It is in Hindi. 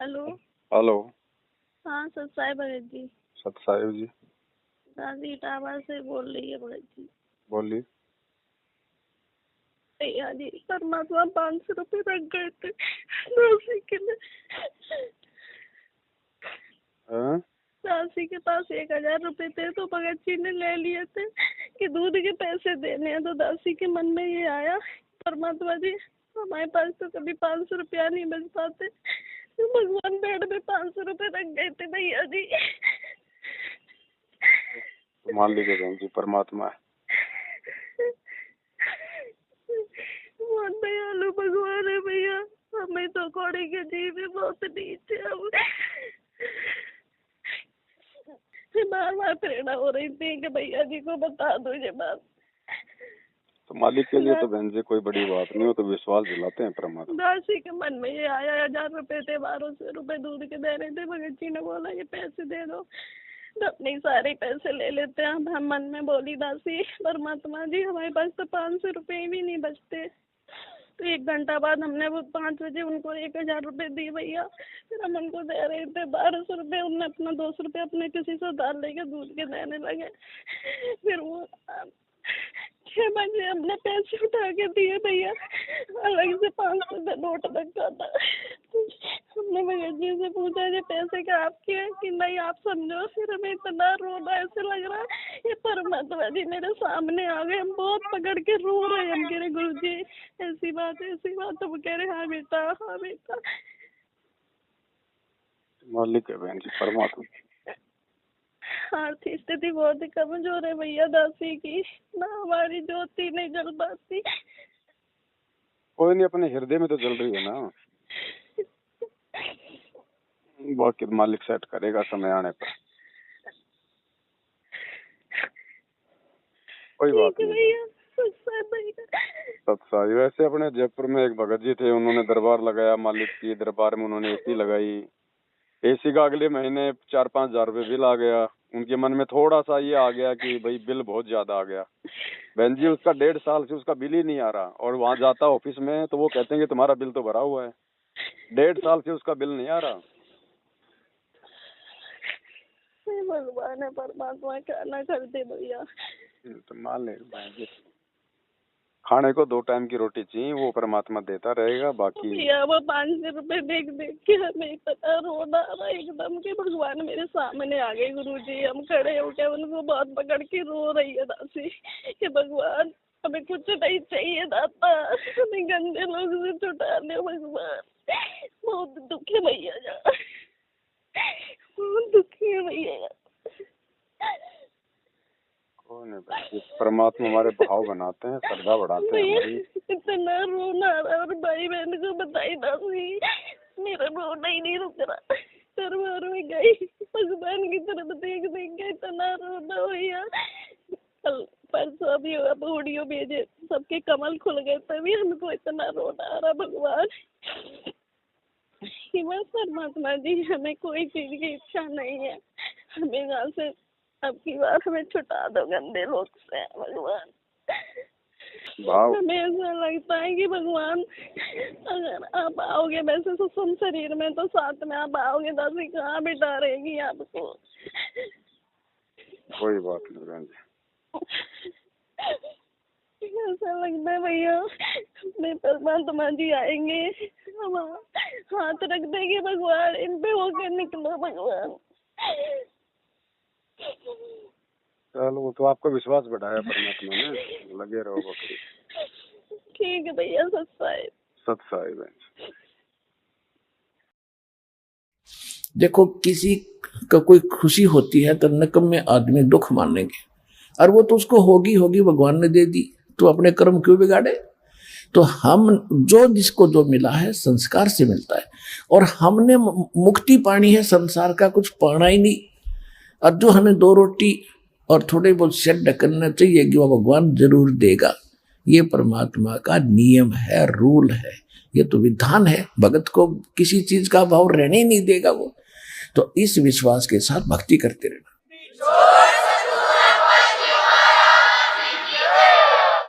हेलो। हेलो। हाँ सत साहिब भगत जी। सत साहिब जी। दादी इटावा से बोल रही है भगत जी। बोलिए। भैया जी परमात्मा 500 रुपये रख गए थे दासी के लिए। दासी के पास 1000 रुपये थे तो भगत जी ने ले लिए थे कि दूध के पैसे देने हैं। तो दासी के मन में ये आया परमात्मा जी हमारे पास तो कभी 500 रुपया नहीं बच पाते, तो भगवान पेड़ में 500 रुपये रख गए थे भैया जी। मान लीजिए बहन जी परमात्मा है। बहुत दयालु भगवान है भैया। हमें तो कौड़ी के जीव में बहुत नीच है। बार बार प्रेरणा हो रही थी कि भैया जी को बता दो ये बात। तो मालिक के लिए तो बहन जी कोई बड़ी बात नहीं हो, तो विश्वास दिलाते हैं परमात्मा। दासी के मन में ये आया 1000 रुपए थे, 1200 रुपए दूध के दे रहे थे। भगत जी ने बोला ये पैसे दे दो, तो अपने सारे पैसे ले लेते हैं। अब हम मन में बोली दासी परमात्मा जी हमारे पास तो 500 रुपए भी नहीं बचते। तो 1 घंटा बाद हमने वो 5 बजे उनको 1000 रुपए दिए भैया। फिर हम उनको दे रहे थे 1200 रुपए। उनने अपना 200 रुपए अपने किसी से उधार लेके दूध के देने लगे। फिर वो 6 बजे हमने पैसे उठा के दिए भैया। अलग से 500 का नोट रखा था। हमने भगत जी से पूछा ये पैसे का आपके हैं कि नहीं आप समझो। फिर हमें इतना रोना ऐसे लग रहा है ये परमात्मा जी मेरे सामने आ गए। हम बहुत पकड़ के रो रहे हैं। हम कह रहे गुरु जी ऐसी बात तो वो कह रहे हाँ बेटा हाँ बेटा। मालिक है बहन जी परमात्मा। आर्थिक स्थिति बहुत ही कमजोर है भैया दासी की, ना हमारी ज्योति नहीं जल पाती। कोई नहीं, अपने हृदय में तो जल रही है ना। बाकी मालिक सेट करेगा समय आने पर। कोई बात नहीं। सत्साई वैसे अपने जयपुर में एक भगत जी थे, उन्होंने दरबार लगाया। मालिक की दरबार में उन्होंने एसी लगाई। एसी का अगले महीने 4-5 हजार रुपये बिल आ गया। उनके मन में थोड़ा सा ये आ गया कि भाई बिल बहुत ज्यादा आ गया। बहन जी उसका 1.5 साल से उसका बिल ही नहीं आ रहा, और वहाँ जाता ऑफिस में तो वो कहते हैं कि तुम्हारा बिल तो भरा हुआ है। 1.5 साल से उसका बिल नहीं आ रहा। भगवान है परमात्मा क्या ना कर दे भैया। तो मान ले खाने को 2 टाइम की रोटी चाहिए, वो परमात्मा देता रहेगा। बाकी भैया वो 500 रुपए देख के हमें इतना रोना आ रहा एकदम कि भगवान मेरे सामने आ गए। गुरुजी हम खड़े हो गए, उनको बहुत पकड़ के रो रही है दासी कि भगवान हमें कुछ नहीं चाहिए दाता, हमें गंदे लोग से छुटा ले भगवान। बहुत दुख है भैया जा, बहुत दुखी है भैया। परमात्मा हमारे भाव बनाते हैं, श्रद्धा बढ़ाते हैं हमारी। इतना रोना आ रहा और भाई बहन को बताई दासी मेरा रोना ही नहीं रुक रहा। दरबार में गई भगवान की तरफ देख के इतना रोना भैया। कल परसों अभी अब ऑडियो भेजे सबके कमल खुल गए, तभी हमको इतना रोना आ रहा। भगवान बस परमात्मा जी हमें कोई चीज की इच्छा नहीं है, हमें यहाँ से अब की बार हमें छुटा दो गंदे लोग से भगवान। हमें ऐसा लगता है कि भगवान अगर आप आओगे वैसे सुसम शरीर में तो साथ में आप आओगे दासी कहाँ बिठा रहेगी आपको। कोई बात नहीं बहन जी। ऐसा लगता है भैया अपने परमात्मा जी आएंगे, हम हाथ रख देंगे भगवान इन पे होके निकलो भगवान। चलो वो तो आपका विश्वास बढ़ाया परमात्मा ने, लगे रहो बकरी। ठीक है भैया सत साहिब। देखो किसी का कोई खुशी होती है तो नकम्मे आदमी दुख मानेंगे, और वो तो उसको होगी भगवान ने दे दी, तो अपने कर्म क्यों बिगाड़े। तो हम जो जिसको जो मिला है संस्कार से मिलता है, और हमने मुक्ति पानी है, संसार का कुछ पाना ही नहीं। और जो हमें 2 रोटी और थोड़े बहुत शेड करना चाहिए कि वो भगवान जरूर देगा। ये परमात्मा का नियम है, रूल है, ये तो विधान है। भगत को किसी चीज का भाव रहने ही नहीं देगा वो। तो इस विश्वास के साथ भक्ति करते रहना।